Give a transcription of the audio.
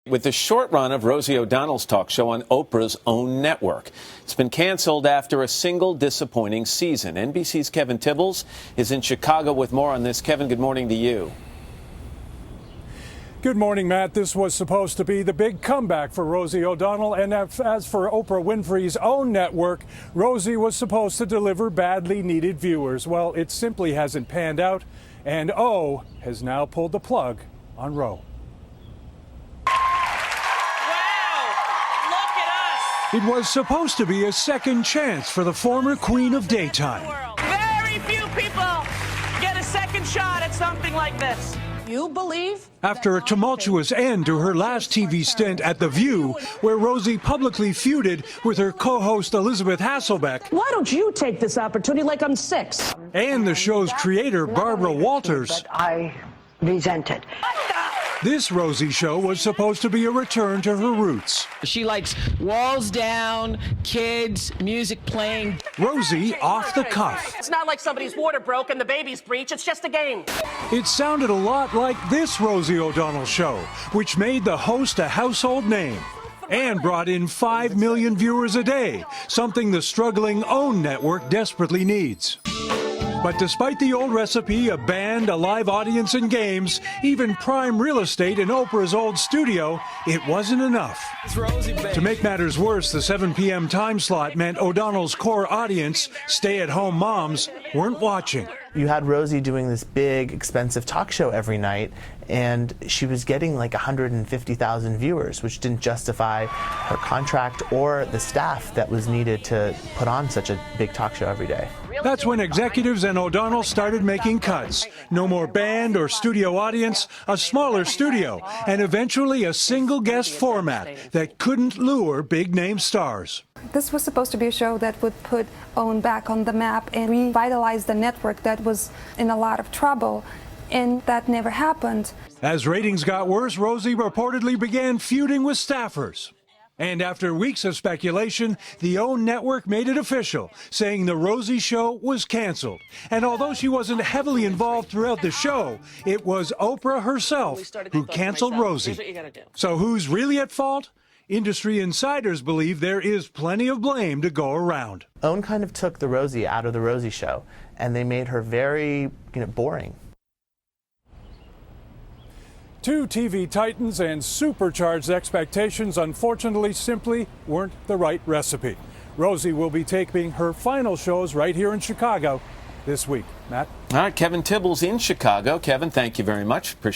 With the short run of Rosie O'Donnell's talk show on Oprah's own network. It's been canceled after a single disappointing season. NBC's Kevin Tibbles is in Chicago with more on this. Kevin, good morning to you. Good morning, Matt. This was supposed to be the big comeback for Rosie O'Donnell. And as for Oprah Winfrey's own network, Rosie was supposed to deliver badly needed viewers. Well, it simply hasn't panned out. And O has now pulled the plug on Ro. It was supposed to be a second chance for the former queen of daytime. Very few people get a second shot at something like this. You believe? After a tumultuous end to her last TV stint at The View, where Rosie publicly feuded with her co-host Elizabeth Hasselbeck. Why don't you take this opportunity like I'm 6? And the show's creator, Barbara Walters. I resented. This Rosie show was supposed to be a return to her roots. She likes walls down, kids, music playing. Rosie off the cuff. It's not like somebody's water broke and the baby's breech. It's just a game. It sounded a lot like this Rosie O'Donnell show, which made the host a household name and brought in 5 million viewers a day, something the struggling OWN network desperately needs. But despite the old recipe, a band, a live audience, and games, even prime real estate in Oprah's old studio, it wasn't enough. To make matters worse, the 7 p.m. time slot meant O'Donnell's core audience, stay-at-home moms, weren't watching. You had Rosie doing this big, expensive talk show every night, and she was getting like 150,000 viewers, which didn't justify her contract or the staff that was needed to put on such a big talk show every day. That's when executives and O'Donnell started making cuts. No more band or studio audience, a smaller studio, and eventually a single guest format that couldn't lure big-name stars. This was supposed to be a show that would put OWN back on the map and revitalize the network that was in a lot of trouble, and that never happened. As ratings got worse, Rosie reportedly began feuding with staffers. And after weeks of speculation, the OWN network made it official, saying the Rosie show was canceled. And although she wasn't heavily involved throughout the show, it was Oprah herself who canceled Rosie. So who's really at fault? Industry insiders believe there is plenty of blame to go around. OWN kind of took the Rosie out of the Rosie show, and they made her very, boring. Two TV titans and supercharged expectations, unfortunately, simply weren't the right recipe. Rosie will be taping her final shows right here in Chicago this week. Matt? All right, Kevin Tibbles in Chicago. Kevin, thank you very much. Appreciate it.